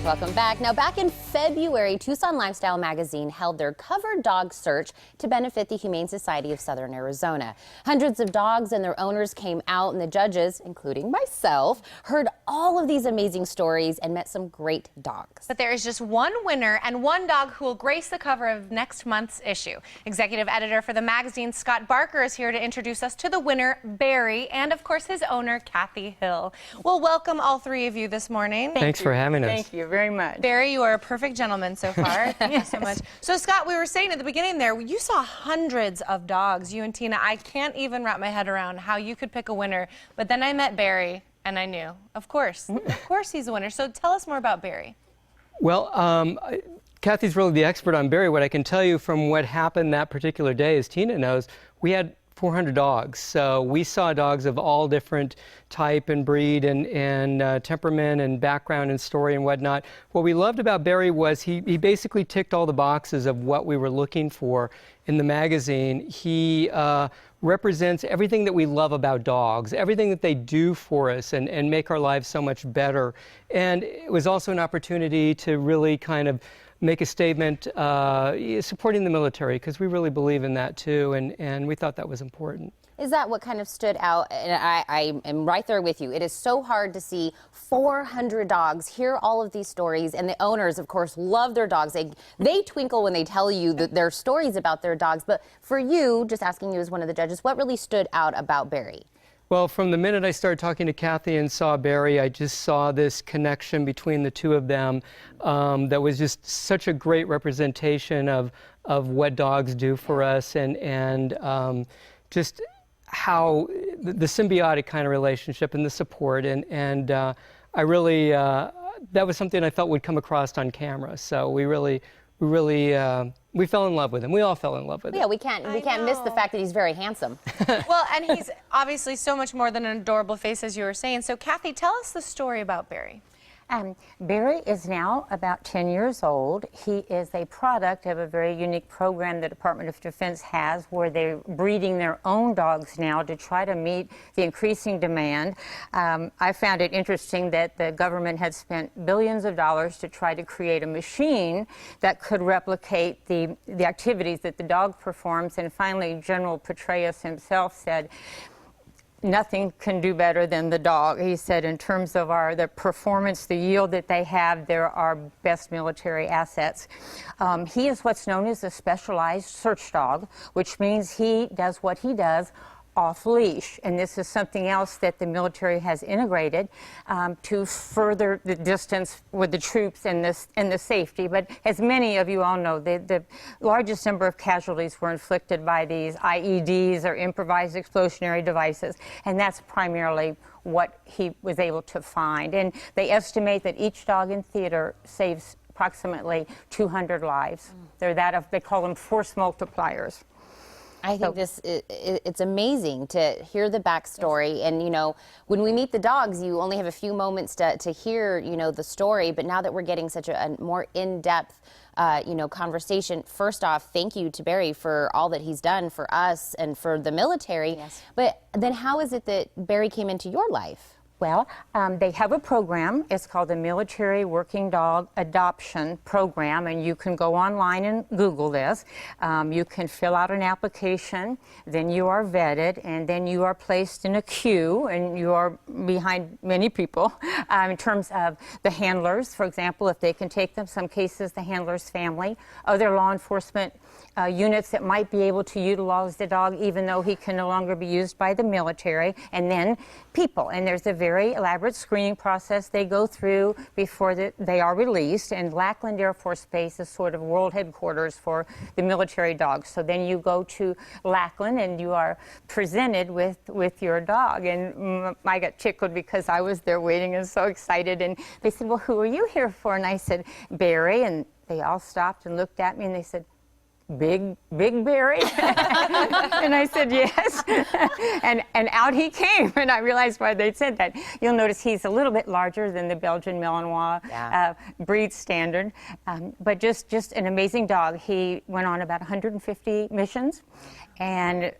Welcome back. Now, back in February, Tucson Lifestyle Magazine held their cover dog search to benefit the Humane Society of Southern Arizona. Hundreds of dogs and their owners came out, and the judges, including myself, heard all of these amazing stories and met some great dogs. But there is just one winner and one dog who will grace the cover of next month's issue. Executive editor for the magazine, Scott Barker, is here to introduce us to the winner, Barry, and of course his owner, Kathy Hill. Well, welcome all three of you this morning. Thanks for having us. Thank you very much. Barry, you are a perfect gentleman so far. Thank you so much. So, Scott, we were saying at the beginning there, you saw hundreds of dogs, you and Tina. I can't even wrap my head around how you could pick a winner. But then I met Barry, and I knew, of course he's the winner. So tell us more about Barry. Well, Kathy's really the expert on Barry. What I can tell you from what happened that particular day, as Tina knows, we had 400 dogs. So we saw dogs of all different type and breed and temperament and background and story and whatnot. What we loved about Barry was he basically ticked all the boxes of what we were looking for in the magazine. He represents everything that we love about dogs, everything that they do for us and make our lives so much better. And it was also an opportunity to really kind of make a statement supporting the military, because we really believe in that too, and we thought that was important. Is that what kind of stood out? And I am right there with you. It is so hard to see 400 dogs, hear all of these stories, and the owners, of course, love their dogs. They twinkle when they tell you their stories about their dogs. But for you, just asking you as one of the judges, what really stood out about Barry? Well, from the minute I started talking to Kathy and saw Barry, I just saw this connection between the two of them that was just such a great representation of what dogs do for us and just how the symbiotic kind of relationship and the support. And I really, that was something I felt would come across on camera. So we fell in love with him. We all fell in love with him. Yeah, we can't miss the fact that he's very handsome. Well, and he's obviously so much more than an adorable face, as you were saying. So, Kathy, tell us the story about Barry. Barry is now about 10 years old. He is a product of a very unique program the Department of Defense has, where they're breeding their own dogs now to try to meet the increasing demand. I found it interesting that the government had spent billions of dollars to try to create a machine that could replicate the activities that the dog performs. And finally, General Petraeus himself said, nothing can do better than the dog. He said, in terms of the performance, the yield that they have, they're our best military assets. He is what's known as a specialized search dog, which means he does what he does off leash, and this is something else that the military has integrated to further the distance with the troops and the safety. But as many of you all know, the largest number of casualties were inflicted by these IEDs, or improvised explosionary devices, and that's primarily what he was able to find. And they estimate that each dog in theater saves approximately 200 lives. They call them force multipliers. I think it's amazing to hear the backstory. And, you know, when we meet the dogs, you only have a few moments to hear, you know, the story. But now that we're getting such a more in-depth, you know, conversation, first off, thank you to Barry for all that he's done for us and for the military. Yes. But then how is it that Barry came into your life? Well, they have a program. It's called the Military Working Dog Adoption Program, and you can go online and Google this. You can fill out an application, then you are vetted, and then you are placed in a queue, and you are behind many people in terms of the handlers, for example, if they can take them. Some cases, the handler's family, other law enforcement units that might be able to utilize the dog even though he can no longer be used by the military, and then people. And there's a very elaborate screening process they go through before they are released, and Lackland Air Force Base is sort of world headquarters for the military dogs. So then you go to Lackland and you are presented with your dog, and I got tickled because I was there waiting and so excited, and they said, well, who are you here for? And I said, Barry, and they all stopped and looked at me and they said, Big Barry? And I said, yes. and out he came, and I realized why they said that. You'll notice he's a little bit larger than the Belgian Malinois breed standard, but just an amazing dog. He went on about 150 missions and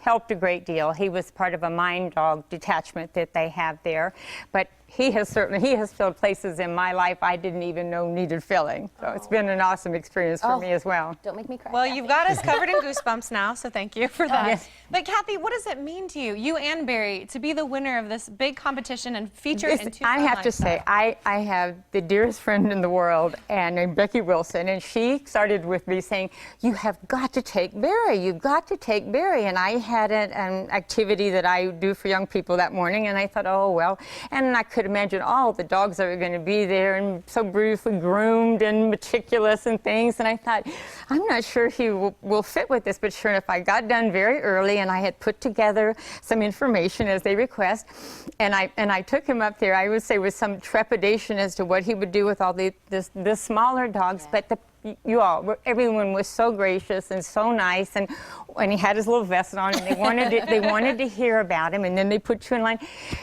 helped a great deal. He was part of a mine dog detachment that they have there, but he has filled places in my life I didn't even know needed filling. So it's been an awesome experience for me as well. Don't make me cry. Well, you've got us covered in goosebumps now, so thank you for that. Yes. But Kathy, what does it mean to you and Barry, to be the winner of this big competition and featured in Tucson I have to say, I have the dearest friend in the world, and named Becky Wilson, and she started with me saying, "You have got to take Barry. You've got to take Barry." And I had an activity that I do for young people that morning, and I thought, oh well, and I could imagine all the dogs that were going to be there, and so beautifully groomed and meticulous and things. And I thought, I'm not sure he will fit with this. But sure enough, I got done very early, and I had put together some information as they request, and I took him up there. I would say with some trepidation as to what he would do with all the smaller dogs, but everyone was so gracious and so nice, and when he had his little vest on, and they wanted to hear about him, and then they put you in line.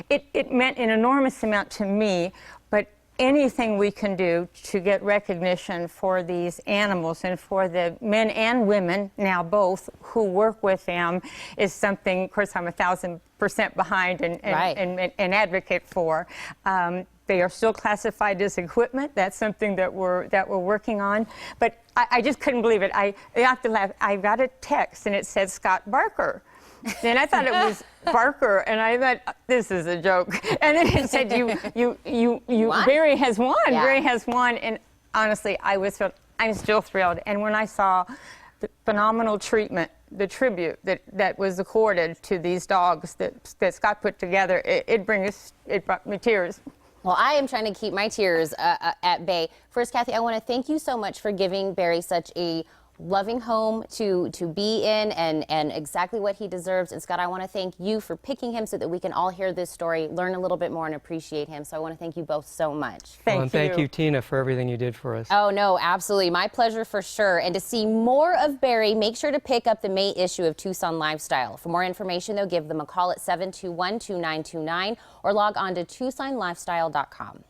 It meant an enormous amount to me, but anything we can do to get recognition for these animals and for the men and women, now both, who work with them is something, of course, I'm 1,000% behind and advocate for. They are still classified as equipment. That's something that we're working on. But I just couldn't believe it. I have to laugh. I got a text and it said Scott Barker. And I thought it was Barker, and I thought, this is a joke. And then it said, Barry has won. Yeah. Barry has won. And honestly, I'm still thrilled. And when I saw the phenomenal treatment, the tribute that was accorded to these dogs that Scott put together, it brought me tears. Well, I am trying to keep my tears at bay. First, Kathy, I want to thank you so much for giving Barry such a loving home to be in and exactly what he deserves. And Scott, I want to thank you for picking him so that we can all hear this story, learn a little bit more, and appreciate him. So I want to thank you both so much. Thank you, Tina, for everything you did for us. Oh, no, absolutely. My pleasure for sure. And to see more of Barry, make sure to pick up the May issue of Tucson Lifestyle. For more information, though, give them a call at 721-2929 or log on to TucsonLifestyle.com.